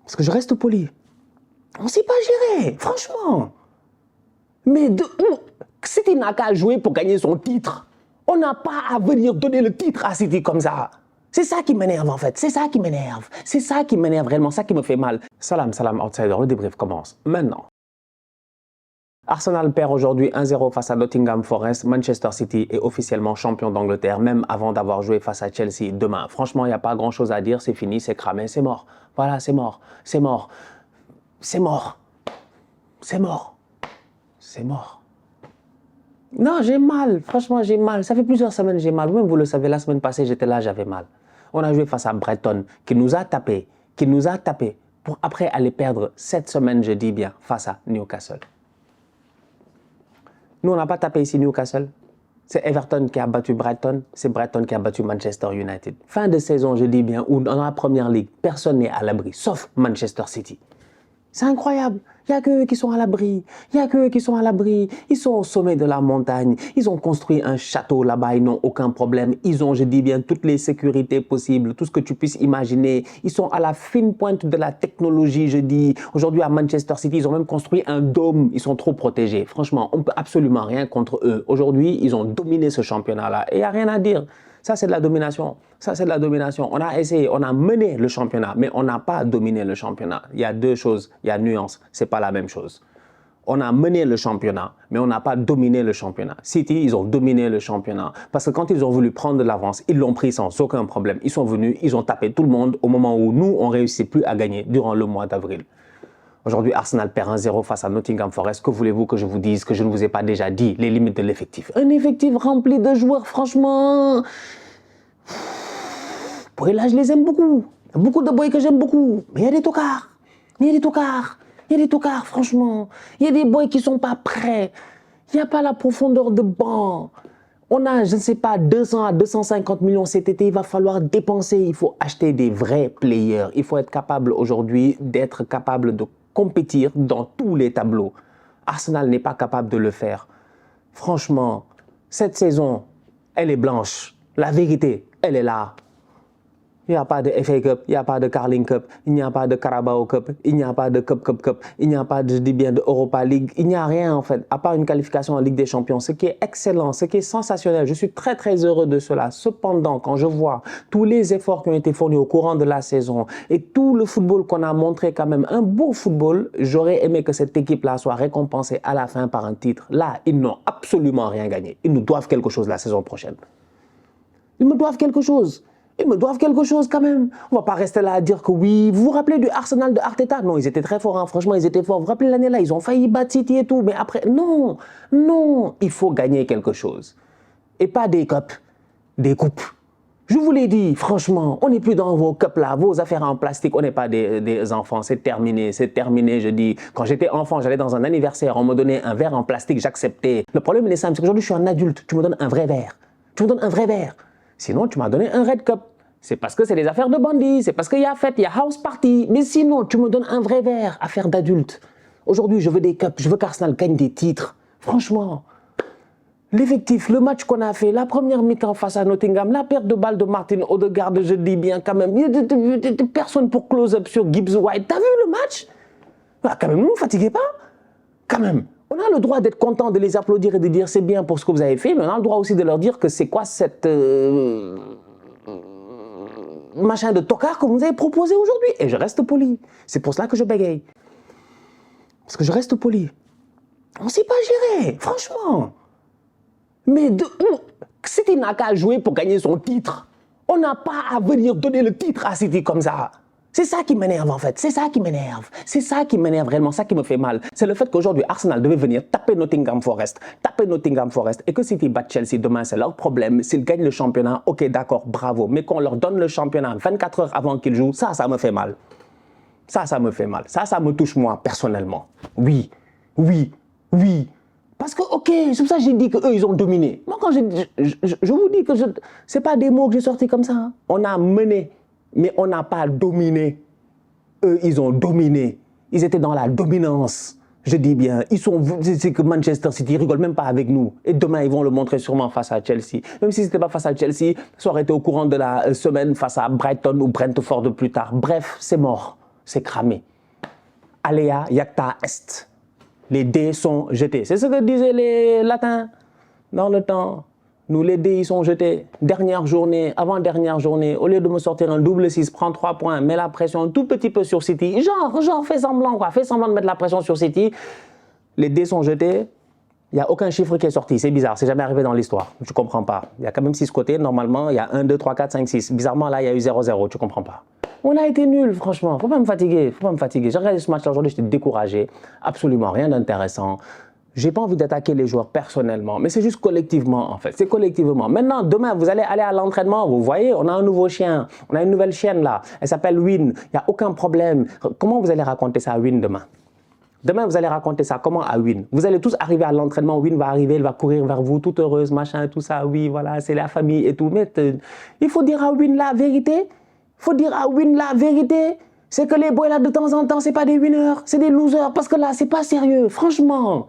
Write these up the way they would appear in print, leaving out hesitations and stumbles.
Parce que je reste poli. On ne sait pas gérer, franchement. Mais City n'a qu'à jouer pour gagner son titre. On n'a pas à venir donner le titre à City comme ça. C'est ça qui m'énerve en fait, c'est ça qui m'énerve. C'est ça qui m'énerve réellement, ça qui me fait mal. Salam, salam, outsider, le débrief commence maintenant. Arsenal perd aujourd'hui 1-0 face à Nottingham Forest. Manchester City est officiellement champion d'Angleterre, même avant d'avoir joué face à Chelsea demain. Franchement, il n'y a pas grand-chose à dire, c'est fini, c'est cramé, c'est mort. Voilà, c'est mort, c'est mort, c'est mort, c'est mort, c'est mort. Non, j'ai mal, franchement, j'ai mal. Ça fait plusieurs semaines que j'ai mal. Vous-même, vous le savez, la semaine passée, j'étais là, j'avais mal. On a joué face à Brighton, qui nous a tapé, pour après aller perdre cette semaine, je dis bien, face à Newcastle. Nous, on n'a pas tapé ici Newcastle. C'est Everton qui a battu Brighton, c'est Brighton qui a battu Manchester United. Fin de saison, je dis bien, où dans la première ligue, personne n'est à l'abri, sauf Manchester City. C'est incroyable. Il n'y a qu'eux qui sont à l'abri. Il n'y a qu'eux qui sont à l'abri. Ils sont au sommet de la montagne. Ils ont construit un château là-bas. Ils n'ont aucun problème. Ils ont, je dis bien, toutes les sécurités possibles, tout ce que tu puisses imaginer. Ils sont à la fine pointe de la technologie, je dis. Aujourd'hui, à Manchester City, ils ont même construit un dôme. Ils sont trop protégés. Franchement, on ne peut absolument rien contre eux. Aujourd'hui, ils ont dominé ce championnat-là. Et il n'y a rien à dire. Ça, c'est de la domination. Ça, c'est de la domination. On a essayé, on a mené le championnat, mais on n'a pas dominé le championnat. Il y a deux choses, il y a nuance, c'est pas la même chose. On a mené le championnat, mais on n'a pas dominé le championnat. City, ils ont dominé le championnat. Parce que quand ils ont voulu prendre de l'avance, ils l'ont pris sans aucun problème. Ils sont venus, ils ont tapé tout le monde au moment où nous, on ne réussit plus à gagner durant le mois d'avril. Aujourd'hui, Arsenal perd 1-0 face à Nottingham Forest. Que voulez-vous que je vous dise, que je ne vous ai pas déjà dit, les limites de l'effectif? Un effectif rempli de joueurs, franchement... Boy, là, je les aime beaucoup. Il y a beaucoup de boys que j'aime beaucoup. Mais il y a des tocards. Il y a des tocards, franchement. Il y a des boys qui ne sont pas prêts. Il n'y a pas la profondeur de banc. On a, je ne sais pas, 200 à 250 millions cet été. Il va falloir dépenser. Il faut acheter des vrais players. Il faut être capable aujourd'hui d'être capable de compétir dans tous les tableaux. Arsenal n'est pas capable de le faire. Franchement, cette saison, elle est blanche. La vérité, elle est là. Il n'y a pas de FA Cup, il n'y a pas de Carling Cup, il n'y a pas de Carabao Cup, il n'y a pas de Cup, il n'y a pas de, je dis bien, de Europa League. Il n'y a rien en fait, à part une qualification en Ligue des Champions, ce qui est excellent, ce qui est sensationnel. Je suis très très heureux de cela. Cependant, quand je vois tous les efforts qui ont été fournis au courant de la saison et tout le football qu'on a montré quand même, un beau football, j'aurais aimé que cette équipe-là soit récompensée à la fin par un titre. Là, ils n'ont absolument rien gagné. Ils nous doivent quelque chose la saison prochaine. Ils me doivent quelque chose. Ils me doivent quelque chose quand même. On ne va pas rester là à dire que oui. Vous vous rappelez du Arsenal de Arteta? Non, ils étaient très forts, hein. Franchement, ils étaient forts. Vous vous rappelez l'année là, ils ont failli battre City et tout. Mais après, non, non, il faut gagner quelque chose. Et pas des cups, des coupes. Je vous l'ai dit, franchement, on n'est plus dans vos cups là, vos affaires en plastique. On n'est pas des enfants, c'est terminé, je dis. Quand j'étais enfant, j'allais dans un anniversaire, on me donnait un verre en plastique, j'acceptais. Le problème, il est simple, c'est qu'aujourd'hui, je suis un adulte. Tu me donnes un vrai verre. Tu me donnes un vrai verre. Sinon, tu m'as donné un red cup. C'est parce que c'est des affaires de bandits, c'est parce qu'il y a fête, il y a house party. Mais sinon, tu me donnes un vrai verre, affaire d'adulte. Aujourd'hui, je veux des cups, je veux qu'Arsenal gagne des titres. Franchement, l'effectif, le match qu'on a fait, la première mi-temps face à Nottingham, la perte de balle de Martin Odegaard, je dis bien quand même. Il y a des personnes pour close-up sur Gibbs White. T'as vu le match? Ah, quand même, ne vous fatiguez pas. Quand même. On a le droit d'être content, de les applaudir et de dire c'est bien pour ce que vous avez fait, mais on a le droit aussi de leur dire que c'est quoi cette machin de tocard que vous avez proposé aujourd'hui. Et je reste poli. C'est pour cela que je bégaye. Parce que je reste poli. On ne sait pas gérer, franchement. Mais City n'a qu'à jouer pour gagner son titre. On n'a pas à venir donner le titre à City comme ça. C'est ça qui m'énerve en fait, c'est ça qui m'énerve. C'est ça qui m'énerve réellement, ça qui me fait mal. C'est le fait qu'aujourd'hui Arsenal devait venir taper Nottingham Forest et que City batte Chelsea demain, c'est leur problème. S'ils gagnent le championnat, ok d'accord, bravo. Mais qu'on leur donne le championnat 24 heures avant qu'ils jouent, ça me fait mal. Ça me fait mal. Ça me touche moi personnellement. Oui, oui, oui. Parce que, ok, c'est pour ça que j'ai dit qu'eux, ils ont dominé. Moi, quand je vous dis que c'est pas des mots que j'ai sortis comme ça. Hein. On a mené. Mais on n'a pas dominé. Eux, ils ont dominé. Ils étaient dans la dominance. Je dis bien, c'est que Manchester City, ils rigolent même pas avec nous. Et demain, ils vont le montrer sûrement face à Chelsea. Même si ce n'était pas face à Chelsea, ça aurait été au courant de la semaine face à Brighton ou Brentford plus tard. Bref, c'est mort. c'est cramé. Alea iacta est. Les dés sont jetés. C'est ce que disaient les latins dans le temps. Nous, les dés, ils sont jetés. Dernière journée, avant-dernière journée, au lieu de me sortir un double 6, prends 3 points, mets la pression un tout petit peu sur City. Genre, fais semblant, quoi. Fais semblant de mettre la pression sur City. Les dés sont jetés. Il n'y a aucun chiffre qui est sorti. C'est bizarre. C'est jamais arrivé dans l'histoire. Tu ne comprends pas. Il y a quand même 6 côtés. Normalement, il y a 1, 2, 3, 4, 5, 6. Bizarrement, là, il y a eu 0-0. Tu ne comprends pas. On a été nuls, franchement. Faut pas me fatiguer. Faut pas me fatiguer. J'ai regardé ce match aujourd'hui, j'étais découragé. Absolument rien d'intéressant. J'ai pas envie d'attaquer les joueurs personnellement, mais c'est juste collectivement en fait. C'est collectivement. Maintenant, demain, vous allez aller à l'entraînement. Vous voyez, on a un nouveau chien. On a une nouvelle chienne là. Elle s'appelle Win. Il n'y a aucun problème. Comment vous allez raconter ça à Win demain? Demain, vous allez raconter ça comment à Win? Vous allez tous arriver à l'entraînement. Win va arriver, elle va courir vers vous, toute heureuse, machin, tout ça. Oui, voilà, c'est la famille et tout. Mais il faut dire à Win la vérité. Il faut dire à Win la vérité. C'est que les boys là, de temps en temps, c'est pas des winners, c'est des losers. Parce que là, c'est pas sérieux. Franchement.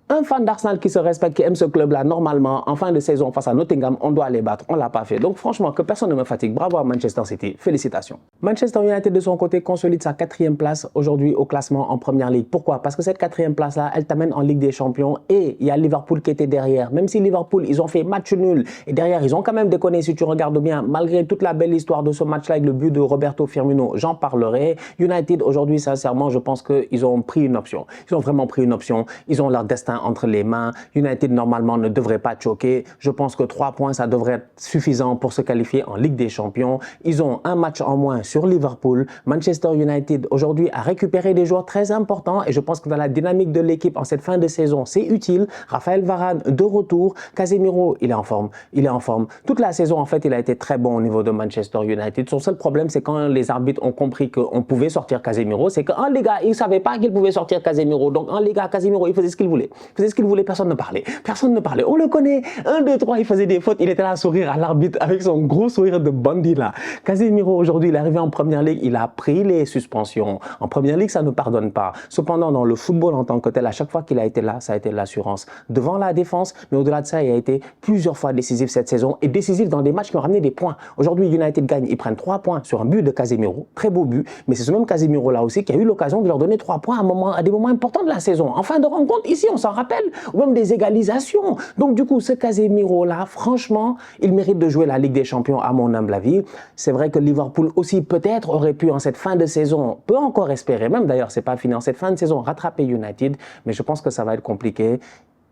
Un fan d'Arsenal qui se respecte, qui aime ce club-là, normalement, en fin de saison face à Nottingham, on doit les battre. On ne l'a pas fait. Donc franchement, que personne ne me fatigue. Bravo à Manchester City. Félicitations. Manchester United, de son côté, consolide sa 4e place aujourd'hui au classement en Première Ligue. Pourquoi? Parce que cette 4e place-là, elle t'amène en Ligue des Champions et il y a Liverpool qui était derrière. Même si Liverpool, ils ont fait match nul et derrière, ils ont quand même déconné, si tu regardes bien, malgré toute la belle histoire de ce match-là avec le but de Roberto Firmino, j'en parlerai. United, aujourd'hui, sincèrement, je pense qu'ils ont pris une option. Ils ont vraiment pris une option. Ils ont leur destin entre les mains. United, normalement, ne devrait pas choquer. Je pense que 3 points, ça devrait être suffisant pour se qualifier en Ligue des Champions. Ils ont un match en moins sur Liverpool. Manchester United, aujourd'hui, a récupéré des joueurs très importants et je pense que dans la dynamique de l'équipe en cette fin de saison, c'est utile. Raphaël Varane, de retour. Casemiro, il est en forme. Il est en forme. Toute la saison, en fait, il a été très bon au niveau de Manchester United. Son seul problème, c'est quand les arbitres ont compris qu'on pouvait sortir Casemiro, c'est qu'en Liga, ils ne savaient pas qu'ils pouvaient sortir Casemiro. Donc, en Liga, Casemiro, il faisait ce qu'il voulait. Il faisait ce qu'il voulait, personne ne parlait. Personne ne parlait. On le connaît. 1, 2, 3, il faisait des fautes. Il était là à sourire à l'arbitre avec son gros sourire de bandit là. Casemiro, aujourd'hui, il est arrivé en Première Ligue. Il a pris les suspensions. En Première Ligue, ça ne pardonne pas. Cependant, dans le football en tant que tel, à chaque fois qu'il a été là, ça a été l'assurance. Devant la défense, mais au-delà de ça, il a été plusieurs fois décisif cette saison et décisif dans des matchs qui ont ramené des points. Aujourd'hui, United gagne. Ils prennent 3 points sur un but de Casemiro. Très beau but. Mais c'est ce même Casemiro là aussi qui a eu l'occasion de leur donner 3 points à des moments importants de la saison. En fin de rencontre, ici, on s'en rappelle. Ou même des égalisations. Donc du coup, ce Casemiro-là, franchement, il mérite de jouer la Ligue des Champions à mon humble avis. C'est vrai que Liverpool aussi peut-être aurait pu en cette fin de saison, peut encore espérer, même d'ailleurs c'est pas fini, en cette fin de saison rattraper United, mais je pense que ça va être compliqué.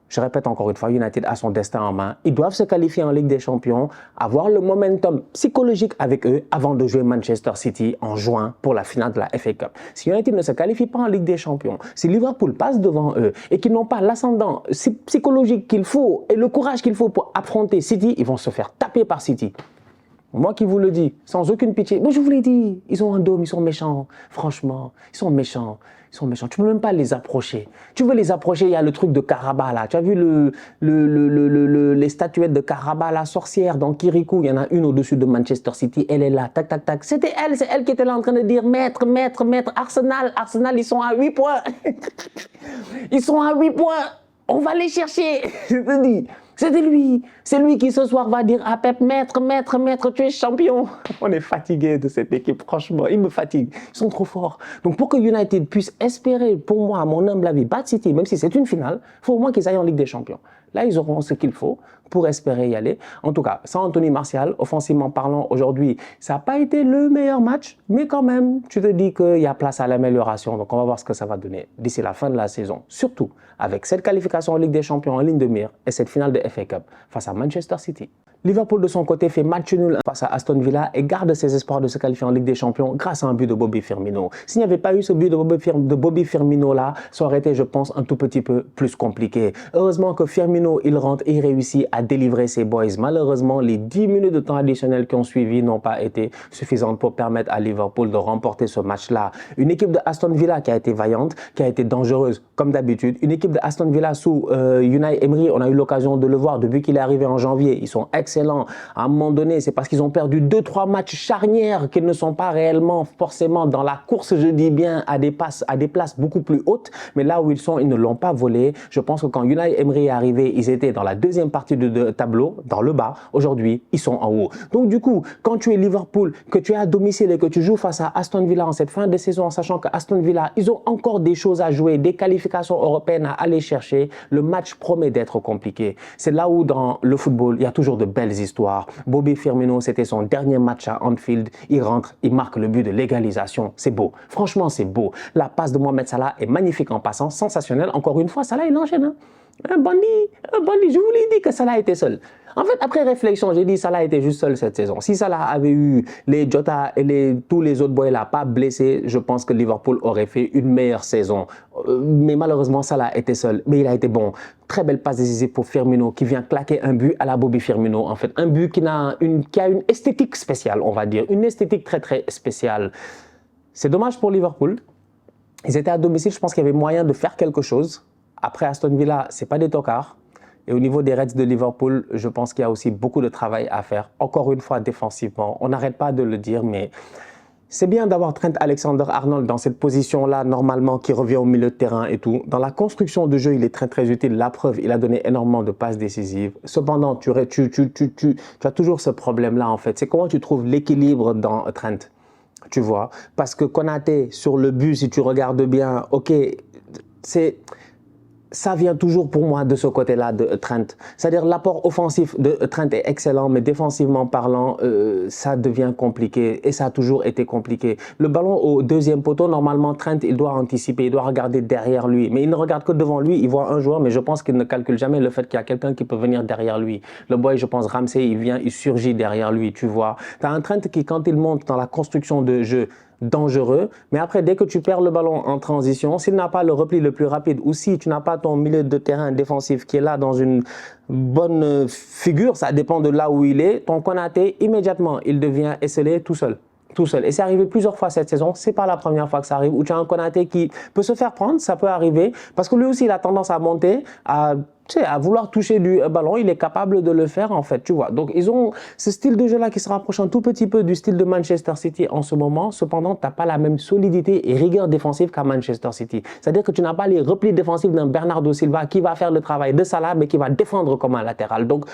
Je répète encore une fois, United a son destin en main. Ils doivent se qualifier en Ligue des Champions, avoir le momentum psychologique avec eux avant de jouer Manchester City en juin pour la finale de la FA Cup. Si United ne se qualifie pas en Ligue des Champions, si Liverpool passe devant eux et qu'ils n'ont pas l'ascendant psychologique qu'il faut et le courage qu'il faut pour affronter City, ils vont se faire taper par City. Moi qui vous le dis, sans aucune pitié. Moi je vous l'ai dit, ils ont un dôme, ils sont méchants. Franchement, ils sont méchants. Ils sont méchants. Tu ne peux même pas les approcher. Tu veux les approcher, il y a le truc de Karaba là. Tu as vu les statuettes de Karaba, la sorcière dans Kirikou. Il y en a une au-dessus de Manchester City. Elle est là, tac, tac, tac. C'était elle, c'est elle qui était là en train de dire maître, maître, maître. Arsenal, ils sont à 8 points. Ils sont à 8 points. On va les chercher. Je te dis. C'était lui. C'est lui qui ce soir va dire à Pep, maître, maître, maître, tu es champion. On est fatigué de cette équipe, franchement. Ils me fatiguent. Ils sont trop forts. Donc pour que United puisse espérer, pour moi, à mon humble avis, battre City, même si c'est une finale, il faut au moins qu'ils aillent en Ligue des Champions. Là, ils auront ce qu'il faut pour espérer y aller. En tout cas, sans Anthony Martial, offensivement parlant, aujourd'hui, ça n'a pas été le meilleur match, mais quand même, tu te dis qu'il y a place à l'amélioration. Donc, on va voir ce que ça va donner d'ici la fin de la saison. Surtout avec cette qualification en Ligue des Champions en ligne de mire et cette finale de FA Cup face à Manchester City. Liverpool, de son côté, fait match nul face à Aston Villa et garde ses espoirs de se qualifier en Ligue des Champions grâce à un but de Bobby Firmino. S'il n'y avait pas eu ce but de Bobby Firmino-là, ça aurait été, je pense, un tout petit peu plus compliqué. Heureusement que Firmino, il rentre et il réussit à délivrer ses boys. Malheureusement, les 10 minutes de temps additionnel qui ont suivi n'ont pas été suffisantes pour permettre à Liverpool de remporter ce match-là. Une équipe de Aston Villa qui a été vaillante, qui a été dangereuse, comme d'habitude. Une équipe de Aston Villa sous Unai Emery, on a eu l'occasion de le voir depuis qu'il est arrivé en janvier. Ils sont excellents. excellents. À un moment donné, c'est parce qu'ils ont perdu 2-3 matchs charnières qu'ils ne sont pas réellement forcément dans la course, je dis bien, à des places beaucoup plus hautes. Mais là où ils sont, ils ne l'ont pas volé. Je pense que quand Unai Emery est arrivé, ils étaient dans la deuxième partie de tableau, dans le bas. Aujourd'hui, ils sont en haut. Donc du coup, quand tu es Liverpool, que tu es à domicile et que tu joues face à Aston Villa en cette fin de saison, en sachant que Aston Villa, ils ont encore des choses à jouer, des qualifications européennes à aller chercher, le match promet d'être compliqué. C'est là où dans le football, il y a toujours de belles histoires. Bobby Firmino, c'était son dernier match à Anfield. Il rentre, il marque le but de l'égalisation. C'est beau. Franchement, c'est beau. La passe de Mohamed Salah est magnifique en passant, sensationnelle. Encore une fois, Salah, il enchaîne. Hein. Un bandit. Je vous l'ai dit que Salah était seul. En fait, après réflexion, j'ai dit Salah était juste seul cette saison. Si Salah avait eu les Jota et tous les autres boys là pas blessés, je pense que Liverpool aurait fait une meilleure saison. Mais malheureusement, Salah était seul. Mais il a été bon. Très belle passe décisive pour Firmino qui vient claquer un but à la Bobby Firmino. En fait, un but qui a une esthétique spéciale, on va dire. Une esthétique très très spéciale. C'est dommage pour Liverpool. Ils étaient à domicile. Je pense qu'il y avait moyen de faire quelque chose. Après Aston Villa, c'est pas des tocards. Et au niveau des Reds de Liverpool, je pense qu'il y a aussi beaucoup de travail à faire. Encore une fois, défensivement. On n'arrête pas de le dire, mais c'est bien d'avoir Trent Alexander-Arnold dans cette position-là, normalement, qui revient au milieu de terrain et tout. Dans la construction de jeu, il est très, très utile. La preuve, il a donné énormément de passes décisives. Cependant, tu as toujours ce problème-là, en fait. C'est comment tu trouves l'équilibre dans Trent, tu vois. Parce que Konaté, sur le but, si tu regardes bien, ok, ça vient toujours pour moi de ce côté-là de Trent. C'est-à-dire l'apport offensif de Trent est excellent, mais défensivement parlant, ça devient compliqué et ça a toujours été compliqué. Le ballon au deuxième poteau, normalement, Trent, il doit anticiper, il doit regarder derrière lui. Mais il ne regarde que devant lui, il voit un joueur, mais je pense qu'il ne calcule jamais le fait qu'il y a quelqu'un qui peut venir derrière lui. Le boy, je pense, Ramsey, il vient, il surgit derrière lui, tu vois. Tu as un Trent qui, quand il monte dans la construction de jeu, dangereux, mais après dès que tu perds le ballon en transition, s'il n'a pas le repli le plus rapide ou si tu n'as pas ton milieu de terrain défensif qui est là dans une bonne figure, ça dépend de là où il est, ton Konaté immédiatement il devient esselé tout seul. Tout seul. Et c'est arrivé plusieurs fois cette saison, c'est pas la première fois que ça arrive, où tu as un Konaté qui peut se faire prendre, ça peut arriver, parce que lui aussi il a tendance à monter, à vouloir toucher du ballon, il est capable de le faire en fait, tu vois. Donc ils ont ce style de jeu-là qui se rapproche un tout petit peu du style de Manchester City en ce moment, cependant tu n'as pas la même solidité et rigueur défensive qu'à Manchester City. C'est-à-dire que tu n'as pas les replis défensifs d'un Bernardo Silva qui va faire le travail de Salah, mais qui va défendre comme un latéral. Donc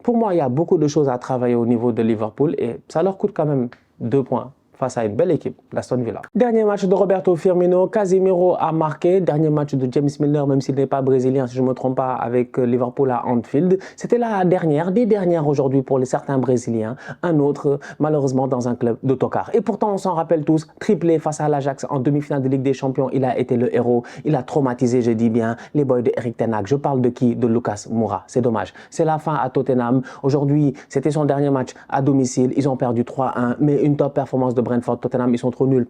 pour moi, il y a beaucoup de choses à travailler au niveau de Liverpool et ça leur coûte quand même 2 points face à une belle équipe, l'Aston Villa. Dernier match de Roberto Firmino, Casemiro a marqué. Dernier match de James Milner, même s'il n'est pas brésilien, si je ne me trompe pas, avec Liverpool à Anfield. C'était la dernière, des dernières aujourd'hui pour certains Brésiliens. Un autre, malheureusement, dans un club de tocard. Et pourtant, on s'en rappelle tous, triplé face à l'Ajax en demi-finale de Ligue des Champions. Il a été le héros. Il a traumatisé, je dis bien, les boys de Erik ten Hag. Je parle de qui? De Lucas Moura. C'est dommage. C'est la fin à Tottenham. Aujourd'hui, c'était son dernier match à domicile. Ils ont perdu 3-1, mais une top performance de Brentford. Tottenham, ils sont trop nuls.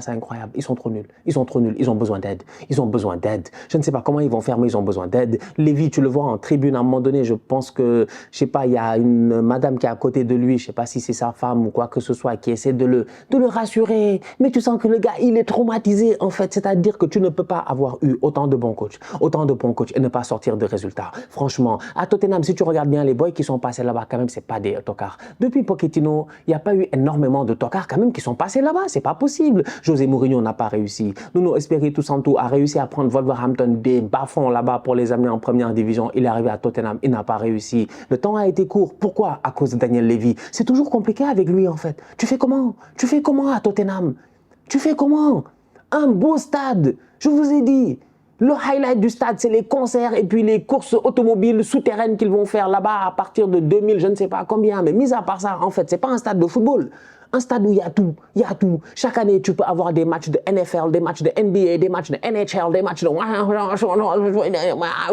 C'est incroyable. Ils sont trop nuls. Ils sont trop nuls. Ils ont besoin d'aide. Ils ont besoin d'aide. Je ne sais pas comment ils vont faire, mais ils ont besoin d'aide. Lévy, tu le vois en tribune à un moment donné, je pense que, je sais pas, il y a une madame qui est à côté de lui, je sais pas si c'est sa femme ou quoi que ce soit, qui essaie de le rassurer. Mais tu sens que le gars, il est traumatisé, en fait. C'est-à-dire que tu ne peux pas avoir eu autant de bons coachs et ne pas sortir de résultats. Franchement, à Tottenham, si tu regardes bien les boys qui sont passés là-bas, quand même, c'est pas des tocards. Depuis Pochettino, il n'y a pas eu énormément de tocards quand même qui sont passés là-bas, c'est pas possible. José Mourinho n'a pas réussi. Nuno Espirito Santo a réussi à prendre Wolverhampton des bas-fonds là-bas pour les amener en première division. Il est arrivé à Tottenham, il n'a pas réussi. Le temps a été court. Pourquoi? À cause de Daniel Levy. C'est toujours compliqué avec lui en fait. Tu fais comment à Tottenham? Tu fais comment? Un beau stade, je vous ai dit. Le highlight du stade, c'est les concerts et puis les courses automobiles souterraines qu'ils vont faire là-bas à partir de 2000, je ne sais pas combien. Mais mis à part ça, en fait, c'est pas un stade de football. Un stade où il y a tout, il y a tout. Chaque année, tu peux avoir des matchs de NFL, des matchs de NBA, des matchs de NHL, des matchs de...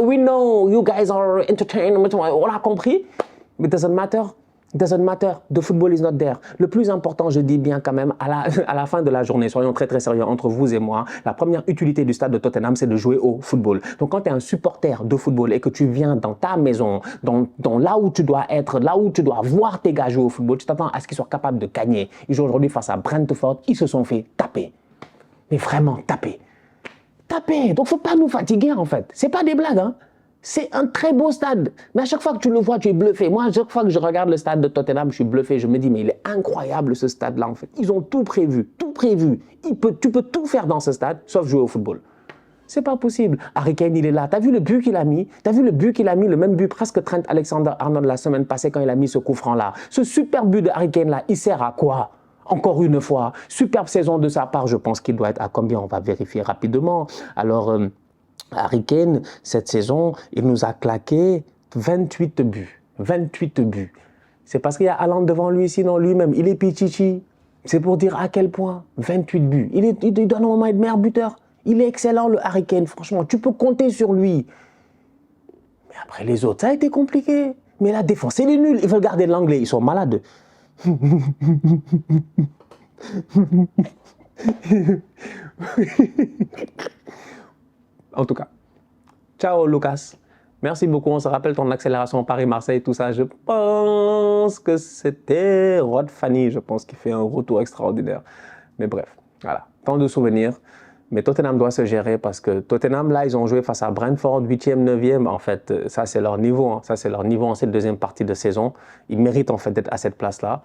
We know you guys are entertainment. On a compris. But it doesn't matter. It doesn't matter. The football is not there. Le plus important, je dis bien quand même, à la fin de la journée, soyons très très sérieux entre vous et moi, la première utilité du stade de Tottenham, c'est de jouer au football. Donc quand tu es un supporter de football et que tu viens dans ta maison, dans là où tu dois être, là où tu dois voir tes gars jouer au football, tu t'attends à ce qu'ils soient capables de gagner. Ils jouent aujourd'hui face à Brentford, ils se sont fait taper. Mais vraiment taper. Taper. Donc faut pas nous fatiguer en fait. C'est pas des blagues, hein. C'est un très beau stade. Mais à chaque fois que tu le vois, tu es bluffé. Moi, à chaque fois que je regarde le stade de Tottenham, je suis bluffé. Je me dis, mais il est incroyable ce stade-là, en fait. Ils ont tout prévu, tout prévu. Tu peux tout faire dans ce stade, sauf jouer au football. C'est pas possible. Harry Kane, il est là. T'as vu le but qu'il a mis? T'as vu le but qu'il a mis? Le même but presque Trent Alexander-Arnold la semaine passée quand il a mis ce coup franc-là. Ce super but de Harry Kane-là, il sert à quoi? Encore une fois, superbe saison de sa part. Je pense qu'il doit être à combien? On va vérifier rapidement. Alors... Harry Kane, cette saison, il nous a claqué 28 buts. 28 buts. C'est parce qu'il y a Haaland devant lui, sinon lui-même, il est pichichi. C'est pour dire à quel point. 28 buts. Il doit normalement être meilleur buteur. Il est excellent, le Harry Kane, franchement. Tu peux compter sur lui. Mais après les autres, ça a été compliqué. Mais la défense, c'est les nuls. Ils veulent garder l'anglais. Ils sont malades. En tout cas, ciao Lucas. Merci beaucoup. On se rappelle ton accélération Paris-Marseille, tout ça. Je pense que c'était Rod Fanny, je pense, qui fait un retour extraordinaire. Mais bref, voilà. Tant de souvenirs. Mais Tottenham doit se gérer parce que Tottenham, là, ils ont joué face à Brentford, 8e, 9e. En fait, ça, c'est leur niveau. Hein. Ça, c'est leur niveau en cette deuxième partie de saison. Ils méritent, en fait, d'être à cette place-là.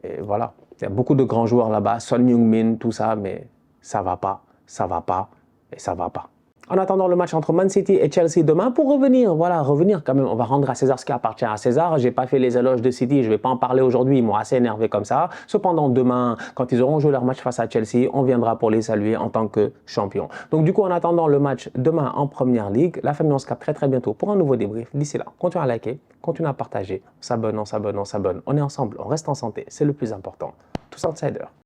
Et voilà. Il y a beaucoup de grands joueurs là-bas. Son Heung-min, tout ça. Mais ça va pas. Ça va pas. Et ça va pas. En attendant le match entre Man City et Chelsea demain, pour revenir, voilà, revenir quand même, on va rendre à César ce qui appartient à César. J'ai pas fait les éloges de City, je vais pas en parler aujourd'hui, ils m'ont assez énervé comme ça. Cependant, demain, quand ils auront joué leur match face à Chelsea, on viendra pour les saluer en tant que champion. Donc du coup, en attendant le match demain en Première Ligue, la famille, on se capte très bientôt pour un nouveau débrief. D'ici là, continuez à liker, continuez à partager, on s'abonne, on est ensemble, on reste en santé, c'est le plus important. Tous outsiders.